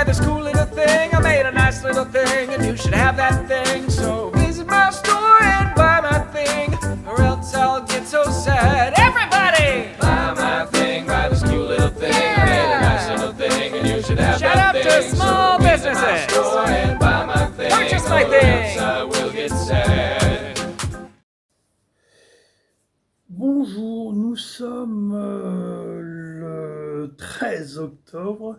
by this cool little thing. I made a nice little thing, and you should have that thing. So visit my store and buy my thing, or else I'll get so sad. Everybody! Buy my thing, buy this cool little thing. Yeah. I made a nice little thing, and you should have Shout that out thing. to small so visit businesses. my store and buy my thing, Purchase my or thing. else I will get sad. Bonjour, nous sommes le 13 octobre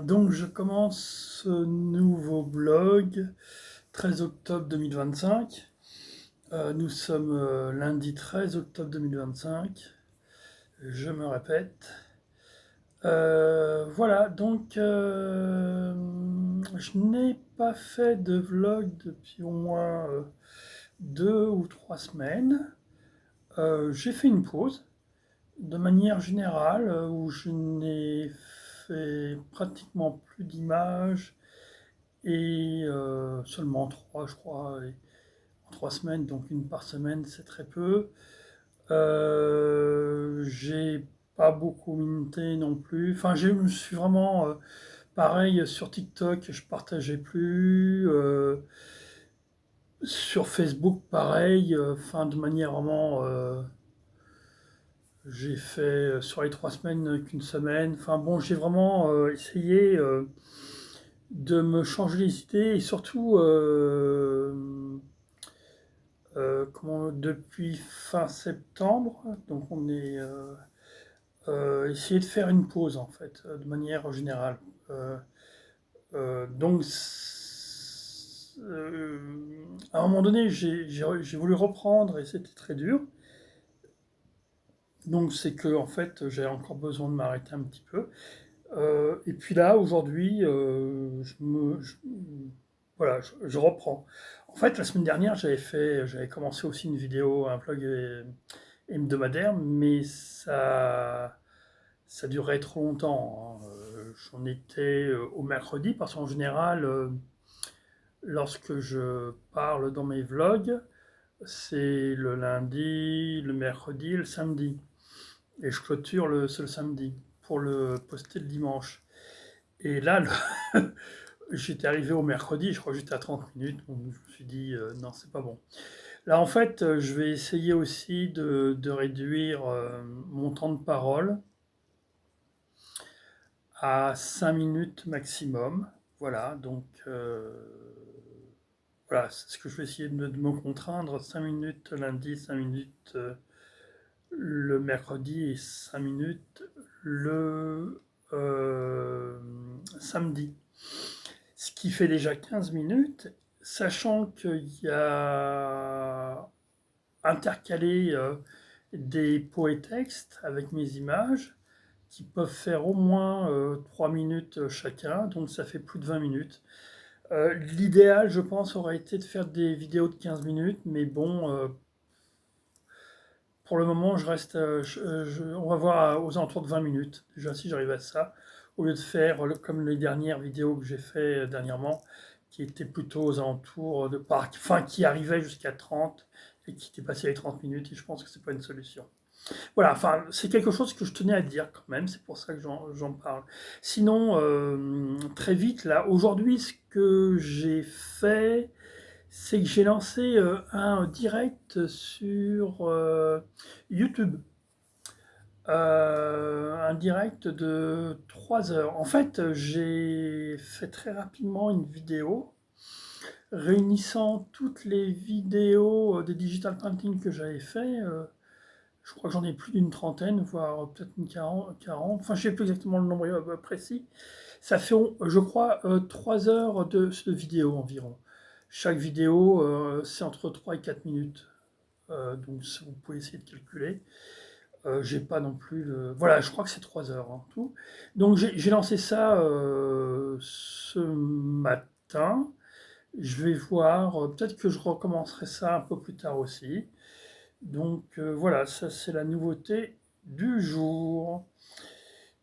donc je commence ce nouveau blog 13 octobre 2025. Nous sommes lundi 13 octobre 2025, je me répète. Voilà, donc je n'ai pas fait de vlog depuis au moins 2 ou 3 semaines. J'ai fait une pause de manière générale où je n'ai fait pratiquement plus d'images et seulement 3 je crois, en 3 semaines, donc une par semaine c'est très peu. J'ai pas beaucoup minté non plus, enfin je me suis vraiment pareil sur TikTok, je partageais plus, sur Facebook pareil, enfin de manière vraiment j'ai fait sur les 3 semaines qu'une semaine, enfin bon j'ai vraiment essayé de me changer les idées et surtout depuis fin septembre, donc on est essayer de faire une pause en fait, de manière générale. Donc à un moment donné, j'ai voulu reprendre et c'était très dur. Donc c'est que en fait, j'ai encore besoin de m'arrêter un petit peu. Et puis là, aujourd'hui, voilà, je reprends. En fait, la semaine dernière, j'avais commencé aussi une vidéo, un vlog hebdomadaire, mais ça durait trop longtemps, hein. J'en étais au mercredi, parce qu'en général, lorsque je parle dans mes vlogs, c'est le lundi, le mercredi et le samedi. Et je clôture le seul samedi pour le poster le dimanche. Et là, j'étais arrivé au mercredi, je crois que j'étais à 30 minutes, donc je me suis dit non, c'est pas bon. Là, en fait, je vais essayer aussi de réduire mon temps de parole à 5 minutes maximum. Voilà, donc voilà, c'est ce que je vais essayer de me contraindre, 5 minutes lundi, 5 minutes le mercredi et 5 minutes le samedi. Ce qui fait déjà 15 minutes, sachant qu'il y a intercalé des poétextes avec mes images qui peuvent faire au moins 3 minutes chacun, donc ça fait plus de 20 minutes. L'idéal, je pense, aurait été de faire des vidéos de 15 minutes, mais bon, pour le moment, je reste, on va voir aux alentours de 20 minutes, déjà si j'arrive à ça, au lieu de faire comme les dernières vidéos que j'ai fait dernièrement, qui étaient plutôt aux alentours de, enfin qui arrivaient jusqu'à 30 et qui dépassaient les 30 minutes, et je pense que c'est pas une solution. Voilà, enfin, c'est quelque chose que je tenais à dire quand même, c'est pour ça que j'en parle. Sinon, très vite, là, aujourd'hui, ce que j'ai fait, c'est que j'ai lancé un direct sur YouTube. Un direct de 3 heures. En fait, j'ai fait très rapidement une vidéo réunissant toutes les vidéos des digital painting que j'avais fait. Je crois que j'en ai plus d'une trentaine, voire peut-être une 40. Enfin, je ne sais plus exactement le nombre précis. Ça fait, je crois, 3 heures de vidéo environ. Chaque vidéo, c'est entre 3 et 4 minutes. Donc, vous pouvez essayer de calculer. J'ai pas non plus le... Voilà, je crois que c'est 3 heures en tout. Donc, j'ai lancé ça ce matin. Je vais voir, peut-être que je recommencerai ça un peu plus tard aussi. Donc voilà, ça c'est la nouveauté du jour.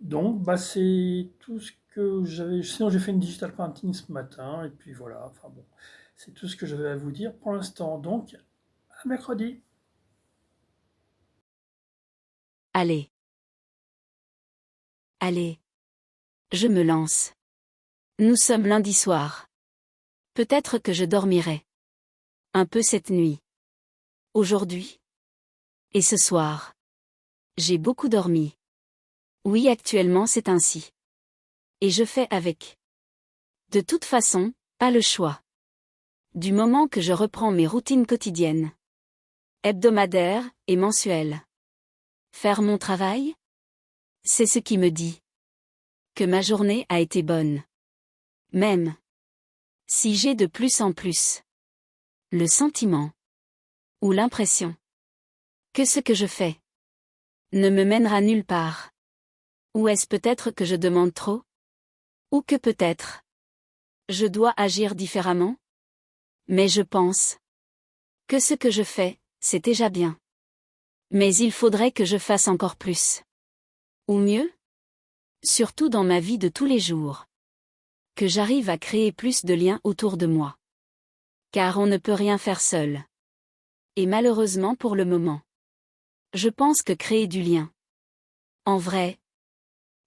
Donc bah, c'est tout ce que j'avais. Sinon j'ai fait une digital painting ce matin et puis voilà. Enfin bon, c'est tout ce que j'avais à vous dire pour l'instant. Donc à mercredi. Allez. Allez. Je me lance. Nous sommes lundi soir. Peut-être que je dormirai. Un peu cette nuit. Aujourd'hui. Et ce soir. J'ai beaucoup dormi. Oui, actuellement c'est ainsi. Et je fais avec. De toute façon, pas le choix. Du moment que je reprends mes routines quotidiennes. Hebdomadaires et mensuelles. Faire mon travail? C'est ce qui me dit que ma journée a été bonne. Même si j'ai de plus en plus le sentiment ou l'impression que ce que je fais ne me mènera nulle part. Ou est-ce peut-être que je demande trop? Ou que peut-être je dois agir différemment? Mais je pense que ce que je fais, c'est déjà bien. Mais il faudrait que je fasse encore plus. Ou mieux? Surtout dans ma vie de tous les jours. Que j'arrive à créer plus de liens autour de moi. Car on ne peut rien faire seul. Et malheureusement pour le moment. Je pense que créer du lien. En vrai.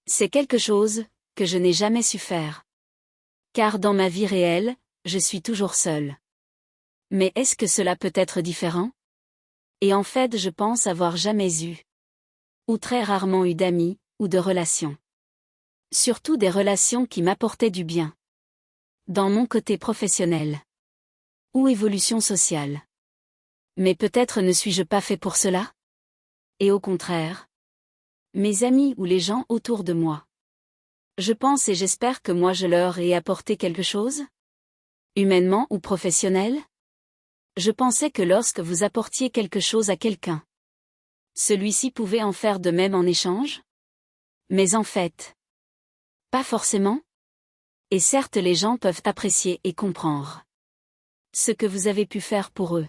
C'est quelque chose que je n'ai jamais su faire. Car dans ma vie réelle, je suis toujours seule. Mais est-ce que cela peut être différent? Et en fait je pense avoir jamais eu. Ou très rarement eu d'amis, ou de relations. Surtout des relations qui m'apportaient du bien. Dans mon côté professionnel. Ou évolution sociale. Mais peut-être ne suis-je pas fait pour cela? Et au contraire. Mes amis ou les gens autour de moi. Je pense et j'espère que moi je leur ai apporté quelque chose? Humainement ou professionnel? Je pensais que lorsque vous apportiez quelque chose à quelqu'un, celui-ci pouvait en faire de même en échange? Mais en fait, pas forcément. Et certes les gens peuvent apprécier et comprendre ce que vous avez pu faire pour eux.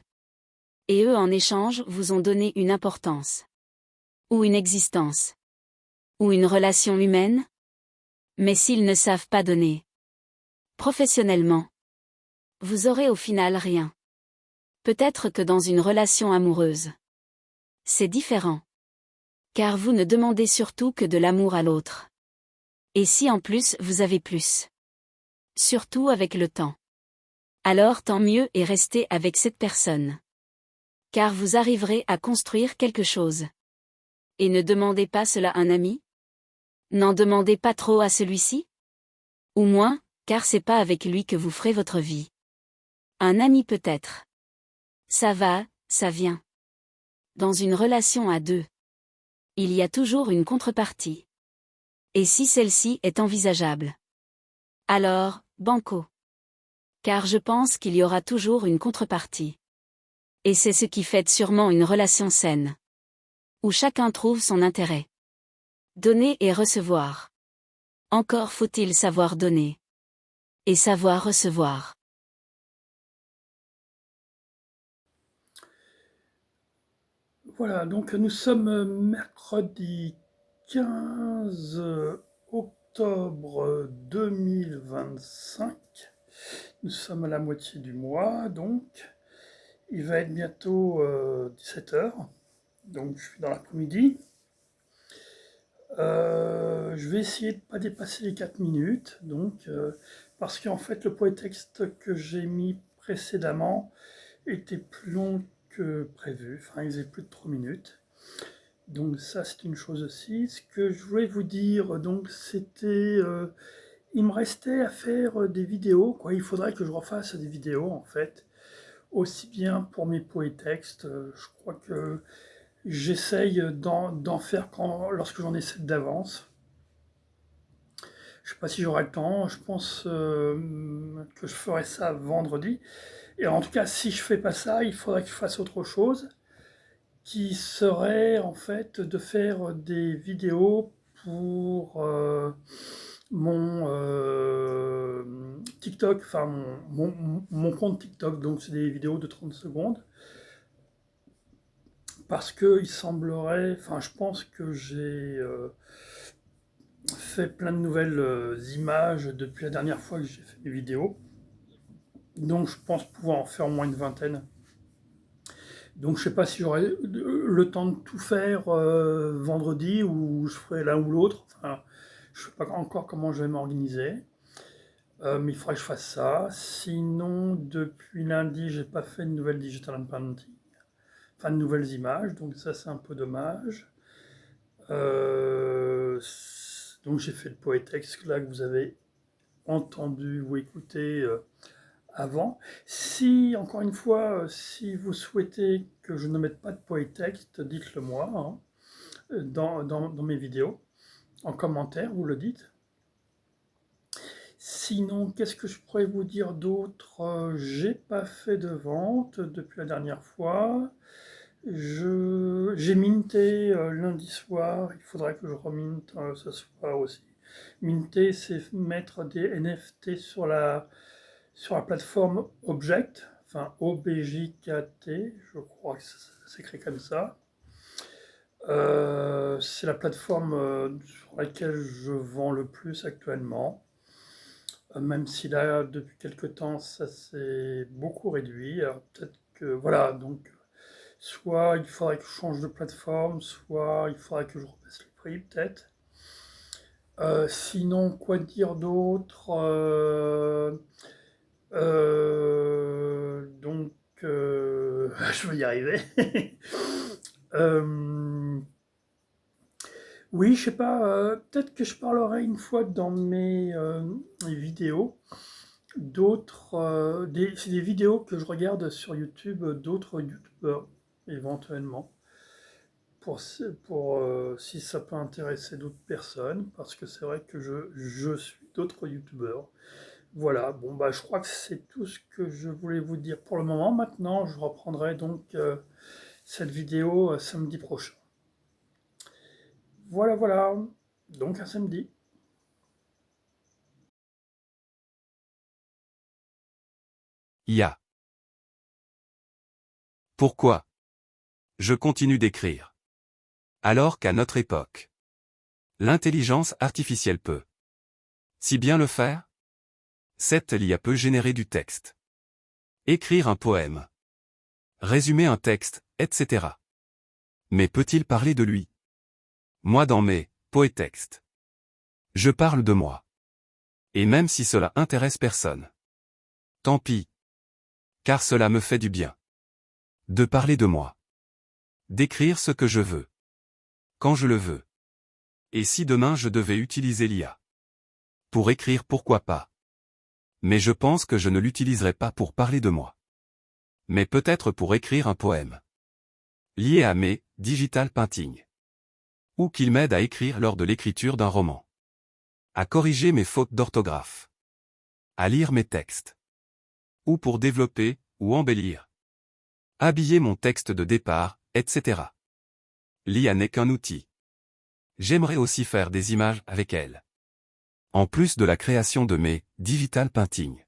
Et eux en échange vous ont donné une importance. Ou une existence. Ou une relation humaine. Mais s'ils ne savent pas donner professionnellement, vous aurez au final rien. Peut-être que dans une relation amoureuse, c'est différent. Car vous ne demandez surtout que de l'amour à l'autre. Et si en plus vous avez plus, surtout avec le temps, alors tant mieux et restez avec cette personne. Car vous arriverez à construire quelque chose. Et ne demandez pas cela à un ami? N'en demandez pas trop à celui-ci? Ou moins, car c'est pas avec lui que vous ferez votre vie. Un ami peut-être. Ça va, ça vient. Dans une relation à deux, il y a toujours une contrepartie. Et si celle-ci est envisageable, alors, banco. Car je pense qu'il y aura toujours une contrepartie. Et c'est ce qui fait sûrement une relation saine. Où chacun trouve son intérêt. Donner et recevoir. Encore faut-il savoir donner. Et savoir recevoir. Voilà, donc nous sommes mercredi 15 octobre 2025. Nous sommes à la moitié du mois, donc il va être bientôt 17 heures. Donc je suis dans l'après-midi. Je vais essayer de ne pas dépasser les 4 minutes, donc, parce qu'en fait le post-texte que j'ai mis précédemment était plus long que prévu, enfin il faisait plus de 3 minutes. Donc ça c'est une chose aussi. Ce que je voulais vous dire, donc c'était, il me restait à faire des vidéos, quoi. Il faudrait que je refasse des vidéos en fait, aussi bien pour mes post-textes, je crois que j'essaye d'en faire lorsque j'en ai 7 d'avance. Je ne sais pas si j'aurai le temps, je pense que je ferai ça vendredi. Et en tout cas, si je fais pas ça, il faudrait que je fasse autre chose, qui serait en fait de faire des vidéos pour mon TikTok, enfin mon compte TikTok, donc c'est des vidéos de 30 secondes. Parce que il semblerait, enfin je pense que j'ai fait plein de nouvelles images depuis la dernière fois que j'ai fait des vidéos. Donc je pense pouvoir en faire au moins une vingtaine. Donc je sais pas si j'aurai le temps de tout faire vendredi ou je ferai l'un ou l'autre. Enfin, Je ne sais pas encore comment je vais m'organiser, mais il faudrait que je fasse ça. Sinon, depuis lundi, j'ai pas fait de nouvelles digital painting, enfin de nouvelles images, donc ça c'est un peu dommage. Donc j'ai fait le Poetex là que vous avez entendu ou écouté avant. Si, encore une fois, si vous souhaitez que je ne mette pas de Poetext, dites-le moi hein, dans mes vidéos. En commentaire, vous le dites. Sinon, qu'est-ce que je pourrais vous dire d'autre? J'ai pas fait de vente depuis la dernière fois. J'ai minté lundi soir. Il faudrait que je reminte ce soir aussi. Minter, c'est mettre des NFT sur la plateforme Object, enfin OBJKT, je crois que ça s'écrit comme ça. C'est la plateforme sur laquelle je vends le plus actuellement. Même si là, depuis quelques temps, ça s'est beaucoup réduit. Alors peut-être que, voilà, donc, soit il faudrait que je change de plateforme, soit il faudrait que je rebaisse le prix, peut-être. Sinon, quoi dire d'autre? Donc, je vais y arriver. Euh, oui, je sais pas, peut-être que je parlerai une fois dans mes vidéos d'autres, c'est des vidéos que je regarde sur YouTube d'autres YouTubeurs, éventuellement, pour si ça peut intéresser d'autres personnes, parce que c'est vrai que je suis d'autres YouTubeurs. Voilà, bon bah je crois que c'est tout ce que je voulais vous dire pour le moment. Maintenant, je reprendrai donc cette vidéo samedi prochain. Voilà, voilà, donc à samedi. IA. Pourquoi je continue d'écrire? Alors qu'à notre époque, l'intelligence artificielle peut si bien le faire? Cette IA peut générer du texte, écrire un poème, résumer un texte, etc. Mais peut-il parler de lui? Moi dans mes poétextes, je parle de moi. Et même si cela intéresse personne, tant pis. Car cela me fait du bien. De parler de moi. D'écrire ce que je veux. Quand je le veux. Et si demain je devais utiliser l'IA? Pour écrire, pourquoi pas? Mais je pense que je ne l'utiliserai pas pour parler de moi. Mais peut-être pour écrire un poème. Lié à mes digital painting. Ou qu'il m'aide à écrire lors de l'écriture d'un roman. À corriger mes fautes d'orthographe. À lire mes textes. Ou pour développer, ou embellir. Habiller mon texte de départ, etc. L'IA n'est qu'un outil. J'aimerais aussi faire des images avec elle. En plus de la création de mes digital painting.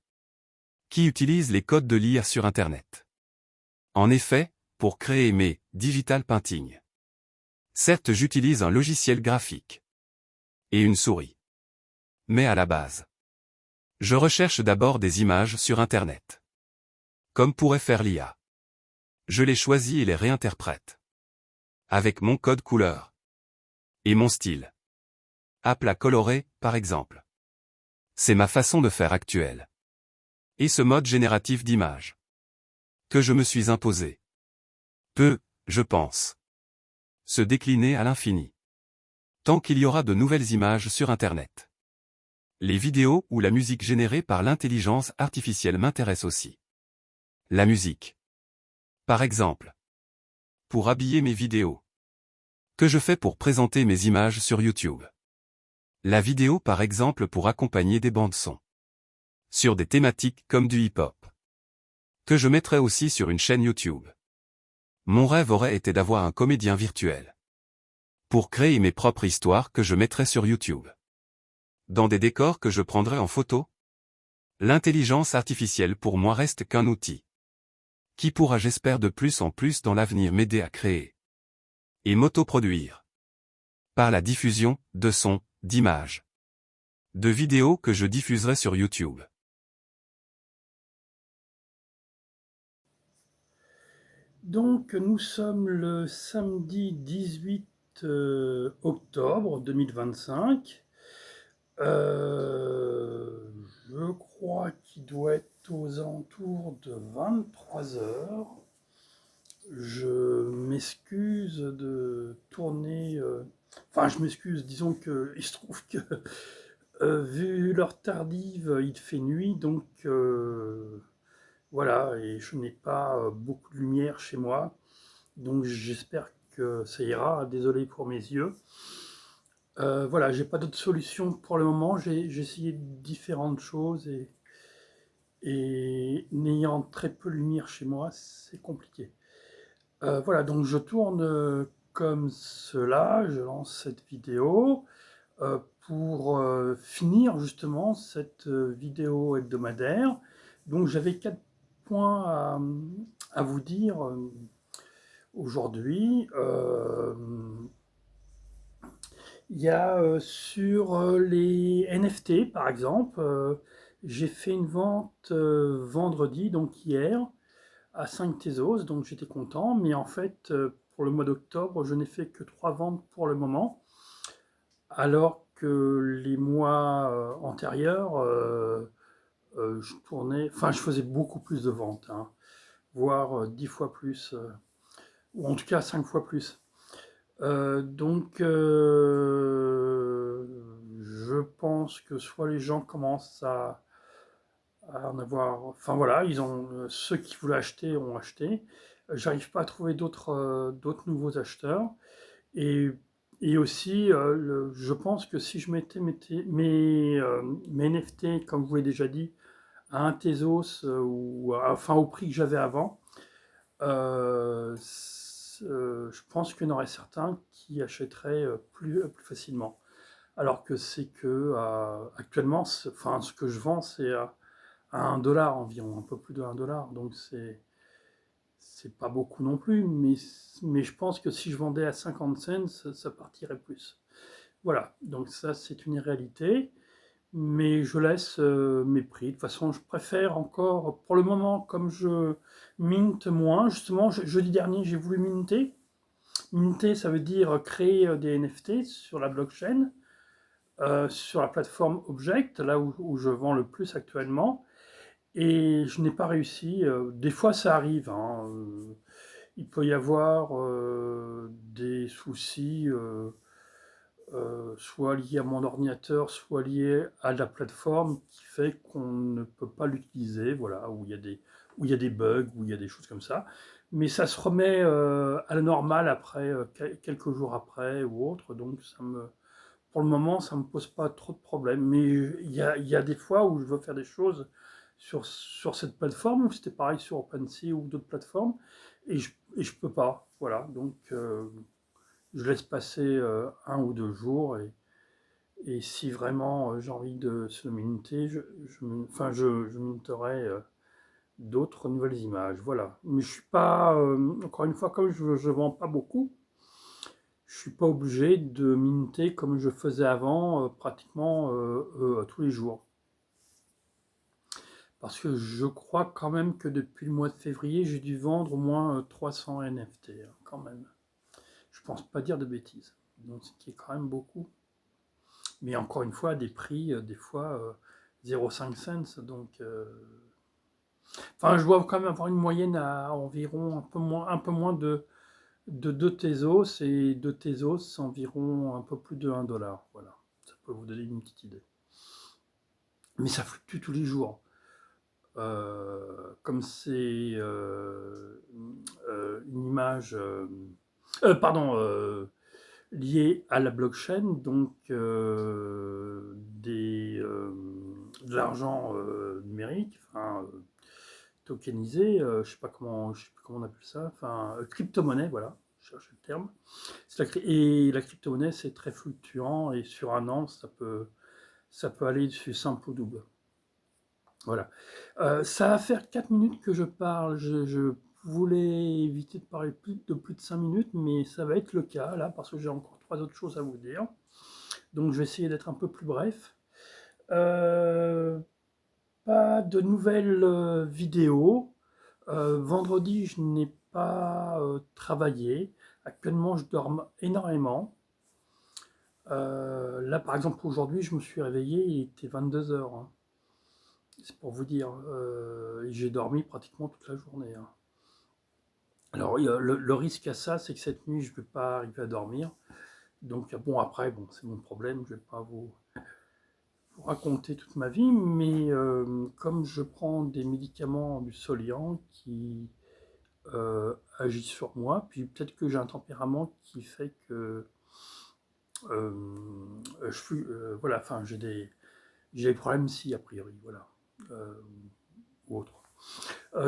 Qui utilisent les codes de l'IA sur Internet. En effet, pour créer mes digital painting. Certes, j'utilise un logiciel graphique. Et une souris. Mais à la base, je recherche d'abord des images sur Internet. Comme pourrait faire l'IA. Je les choisis et les réinterprète. Avec mon code couleur. Et mon style. Apple à colorer, par exemple. C'est ma façon de faire actuelle. Et ce mode génératif d'images. Que je me suis imposé. Peut, je pense. Se décliner à l'infini. Tant qu'il y aura de nouvelles images sur Internet. Les vidéos ou la musique générée par l'intelligence artificielle m'intéressent aussi. La musique. Par exemple. Pour habiller mes vidéos. Que je fais pour présenter mes images sur YouTube. La vidéo par exemple pour accompagner des bandes-sons. Sur des thématiques comme du hip-hop. Que je mettrai aussi sur une chaîne YouTube. Mon rêve aurait été d'avoir un comédien virtuel. Pour créer mes propres histoires que je mettrai sur YouTube. Dans des décors que je prendrai en photo. L'intelligence artificielle pour moi reste qu'un outil. Qui pourra, j'espère, de plus en plus dans l'avenir m'aider à créer. Et m'autoproduire. Par la diffusion de sons, d'images. De vidéos que je diffuserai sur YouTube. Donc nous sommes le samedi 18 octobre 2025. Je crois qu'il doit être aux alentours de 23 heures. Je m'excuse de tourner. Enfin, je m'excuse, disons que il se trouve que, vu l'heure tardive, il fait nuit, donc voilà, et je n'ai pas beaucoup de lumière chez moi, donc j'espère que ça ira. Désolé pour mes yeux. Voilà, j'ai pas d'autre solution pour le moment. J'ai essayé différentes choses et n'ayant très peu de lumière chez moi, c'est compliqué. Voilà, donc je tourne comme cela, je lance cette vidéo pour finir justement cette vidéo hebdomadaire. Donc j'avais 4 points à vous dire aujourd'hui. Il y a sur les NFT par exemple, j'ai fait une vente vendredi, donc hier, à 5 Tezos, donc j'étais content, mais en fait, pour le mois d'octobre, je n'ai fait que 3 ventes pour le moment, alors que les mois antérieurs, je tournais, enfin, je faisais beaucoup plus de ventes, hein, voire 10 fois plus, ou en tout cas 5 fois plus. Donc, je pense que soit les gens commencent à en avoir. Enfin voilà, ils ont ceux qui voulaient acheter ont acheté. J'arrive pas à trouver d'autres nouveaux acheteurs. Et, et aussi, je pense que si je mettais mes NFT, comme je vous l'ai déjà dit, à un Tezos enfin au prix que j'avais avant, je pense qu'il y en aurait certains qui achèteraient plus facilement. Alors que c'est que actuellement, enfin, ce que je vends, c'est à 1 dollar environ, un peu plus de 1 dollar. Donc c'est pas beaucoup non plus, mais je pense que si je vendais à 50 cents, ça partirait plus. Voilà, donc ça c'est une réalité, mais je laisse mes prix. De toute façon, je préfère encore, pour le moment, comme je minte moins, justement, jeudi dernier j'ai voulu minter. Minter, ça veut dire créer des NFT sur la blockchain, sur la plateforme Object, là où je vends le plus actuellement. Et je n'ai pas réussi. Des fois, ça arrive, hein. Il peut y avoir des soucis, soit liés à mon ordinateur, soit liés à la plateforme, qui fait qu'on ne peut pas l'utiliser. Voilà, où il y a des bugs, où il y a des choses comme ça. Mais ça se remet à la normale après, quelques jours après ou autre. Donc, pour le moment, ça ne me pose pas trop de problèmes. Mais il y a des fois où je veux faire des choses sur cette plateforme, ou c'était pareil sur OpenSea ou d'autres plateformes, et je peux pas. Voilà, donc je laisse passer 1 ou 2 jours, et si vraiment j'ai envie de se minter, enfin, je minterai d'autres nouvelles images. Voilà, mais je suis pas, encore une fois, comme je vends pas beaucoup, je suis pas obligé de minter comme je faisais avant, pratiquement tous les jours. Parce que je crois quand même que depuis le mois de février, j'ai dû vendre au moins 300 NFT, hein, quand même. Je pense pas dire de bêtises. Donc, ce qui est quand même beaucoup. Mais encore une fois, des prix, des fois 0,5 cents. Donc, enfin, je dois quand même avoir une moyenne à environ un peu moins de 2 Tezos. Et 2 Tezos, c'est environ un peu plus de 1 dollar. Voilà, ça peut vous donner une petite idée. Mais ça fluctue tous les jours. Comme c'est une image, pardon, liée à la blockchain, donc de l'argent numérique, enfin tokenisé, je sais pas comment on appelle ça, enfin crypto-monnaie, voilà, je cherche le terme. Et la crypto-monnaie, c'est très fluctuant, et sur un an, ça peut aller du simple au double. Voilà. Ça va faire 4 minutes que je parle. Je voulais éviter de parler plus de 5 minutes, mais ça va être le cas là, parce que j'ai encore 3 autres choses à vous dire. Donc je vais essayer d'être un peu plus bref. Pas de nouvelles vidéos. Vendredi, je n'ai pas travaillé. Actuellement, je dors énormément. Là, par exemple, aujourd'hui, je me suis réveillé, il était 22 heures, hein. C'est pour vous dire. Et j'ai dormi pratiquement toute la journée, hein. Alors, le risque à ça, c'est que cette nuit, je ne vais pas arriver à dormir. Donc, bon, après, bon, c'est mon problème, je ne vais pas vous raconter toute ma vie, mais comme je prends des médicaments du Soliant qui agissent sur moi, puis peut-être que j'ai un tempérament qui fait que je suis, voilà, enfin, j'ai des problèmes si, a priori, voilà, euh, ou autre.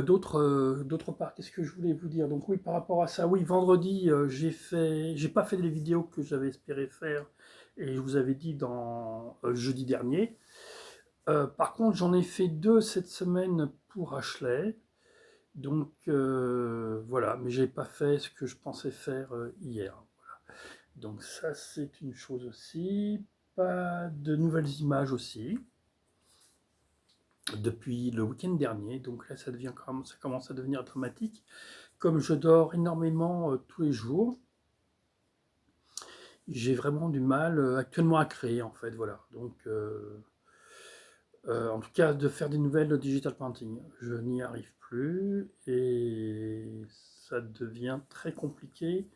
D'autre part, qu'est-ce que je voulais vous dire? Donc oui, par rapport à ça, oui, vendredi, j'ai pas fait les vidéos que j'avais espéré faire, et je vous avais dit dans jeudi dernier. Par contre, j'en ai fait 2 cette semaine pour Ashley, donc voilà, mais j'ai pas fait ce que je pensais faire hier. Donc ça, c'est une chose aussi. Pas de nouvelles images aussi depuis le week-end dernier, donc là ça commence à devenir dramatique. Comme je dors énormément tous les jours, j'ai vraiment du mal actuellement à créer en fait, voilà. Donc en tout cas de faire des nouvelles digital painting, je n'y arrive plus et ça devient très compliqué,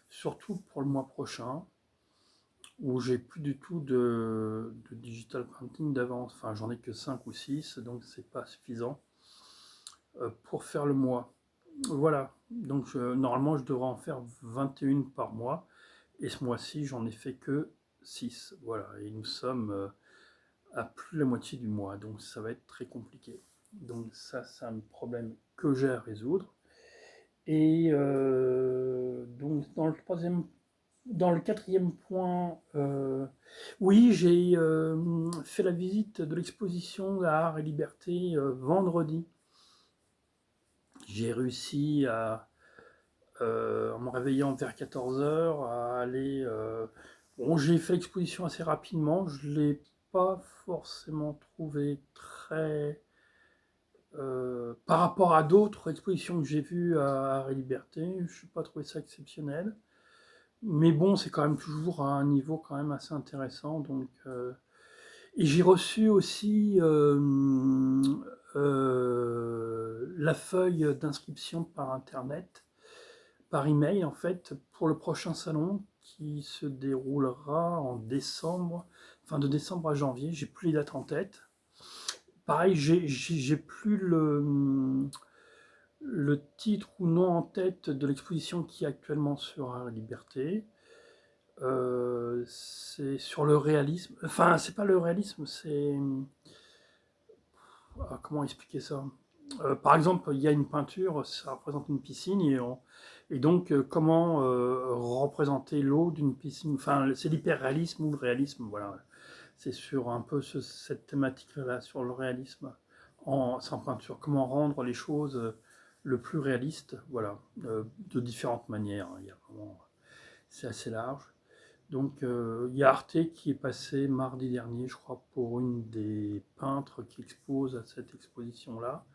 surtout pour le mois prochain où j'ai plus du tout de digital painting d'avance. Enfin, j'en ai que 5 ou 6, donc c'est pas suffisant pour faire le mois. Voilà, donc normalement je devrais en faire 21 par mois, et ce mois-ci j'en ai fait que 6. Voilà, et nous sommes à plus de la moitié du mois, donc ça va être très compliqué. Donc ça, c'est un problème que j'ai à résoudre. Et donc dans le quatrième point, oui, j'ai fait la visite de l'exposition Art et Liberté vendredi. J'ai réussi en me réveillant vers 14 heures à aller... bon, j'ai fait l'exposition assez rapidement, je ne l'ai pas forcément trouvé très... par rapport à d'autres expositions que j'ai vues à Art et Liberté, je n'ai pas trouvé ça exceptionnel. Mais bon, c'est quand même toujours à un niveau quand même assez intéressant. Donc, et j'ai reçu aussi la feuille d'inscription par internet, par email en fait, pour le prochain salon qui se déroulera en décembre, fin de décembre à janvier. J'ai plus les dates en tête. Pareil, j'ai plus le titre ou nom en tête de l'exposition qui est actuellement sur Art et Liberté. C'est sur le réalisme. Enfin, c'est pas le réalisme, c'est. Comment expliquer ça? Par exemple, il y a une peinture, ça représente une piscine, et donc comment représenter l'eau d'une piscine. Enfin, c'est l'hyperréalisme ou le réalisme, voilà. C'est sur un peu cette thématique-là, sur le réalisme sans peinture. Comment rendre les choses le plus réaliste, voilà, de différentes manières, hein. Il y a vraiment, c'est assez large. Donc il y a Arte qui est passé mardi dernier, je crois, pour une des peintres qui exposent à cette exposition-là.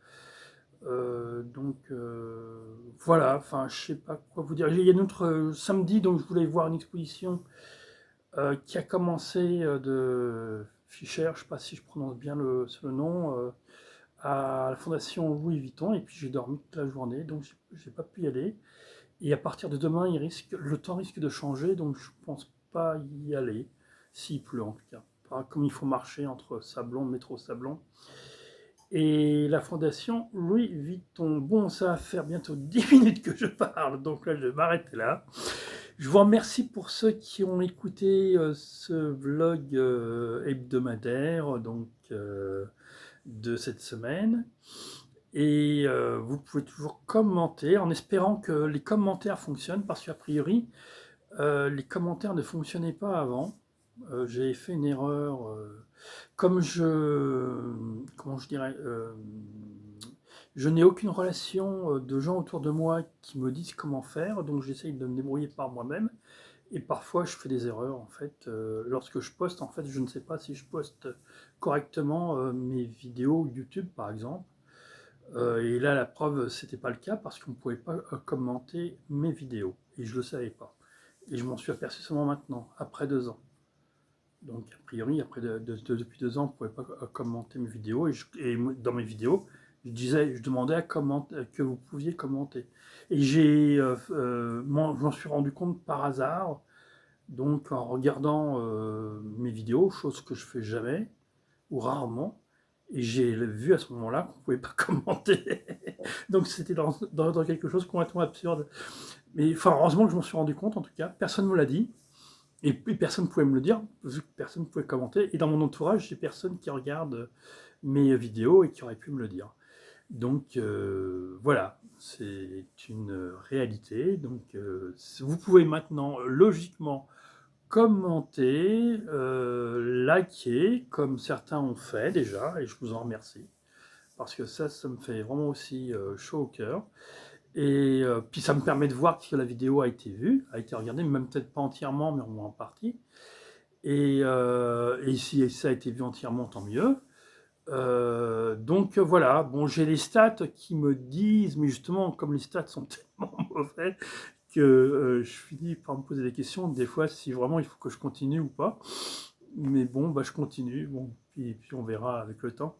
Voilà, enfin je sais pas quoi vous dire. Il y a notre samedi, donc je voulais voir une exposition qui a commencé de Fischer, je sais pas si je prononce bien le nom, à la Fondation Louis Vuitton, et puis j'ai dormi toute la journée, donc j'ai pas pu y aller. Et à partir de demain, le temps risque de changer, donc je pense pas y aller, s'il pleut en tout cas. Comme il faut marcher entre Sablon, métro Sablon, et la fondation Louis Vuitton. Bon, ça va faire bientôt 10 minutes que je parle, donc là je vais m'arrêter là. Je vous remercie pour ceux qui ont écouté ce vlog hebdomadaire de cette semaine. Et vous pouvez toujours commenter en espérant que les commentaires fonctionnent, parce qu'a priori les commentaires ne fonctionnaient pas avant. J'ai fait une erreur, comment je dirais, je n'ai aucune relation de gens autour de moi qui me disent comment faire, donc j'essaye de me débrouiller par moi-même. Et parfois je fais des erreurs en fait. Lorsque je poste, en fait, je ne sais pas si je poste correctement mes vidéos YouTube par exemple. Et là, la preuve, c'était pas le cas parce qu'on ne pouvait pas commenter mes vidéos. Et je le savais pas. Et je m'en suis aperçu seulement maintenant, après 2 ans. Donc, a priori, après depuis 2 ans, on ne pouvait pas commenter mes vidéos. Et dans mes vidéos, je demandais que vous pouviez commenter. Et je m'en suis rendu compte par hasard, donc en regardant mes vidéos, chose que je fais jamais, ou rarement. Et j'ai vu à ce moment-là qu'on ne pouvait pas commenter. Donc c'était dans quelque chose de complètement absurde. Mais enfin, heureusement que je m'en suis rendu compte, en tout cas. Personne ne me l'a dit. Et puis personne ne pouvait me le dire, vu que personne ne pouvait commenter. Et dans mon entourage, j'ai personne qui regarde mes vidéos et qui aurait pu me le dire. Donc voilà, c'est une réalité. Donc vous pouvez maintenant logiquement commenter, liker, comme certains ont fait déjà, et je vous en remercie. Parce que ça me fait vraiment aussi chaud au cœur. Et puis ça me permet de voir que la vidéo a été vue, a été regardée, même peut-être pas entièrement, mais au moins en partie. Et si ça a été vu entièrement, tant mieux. Donc voilà, bon, j'ai les stats qui me disent, mais justement, comme les stats sont tellement mauvais, que je finis par me poser des questions, des fois, si vraiment il faut que je continue ou pas. Mais bon, bah, je continue, bon, puis on verra avec le temps.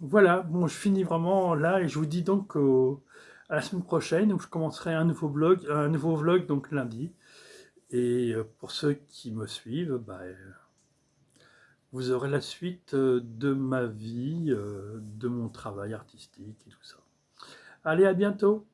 Voilà, bon, je finis vraiment là, et je vous dis donc à la semaine prochaine, où je commencerai un nouveau vlog, donc lundi. Et pour ceux qui me suivent, bah, vous aurez la suite de ma vie, de mon travail artistique et tout ça. Allez, à bientôt!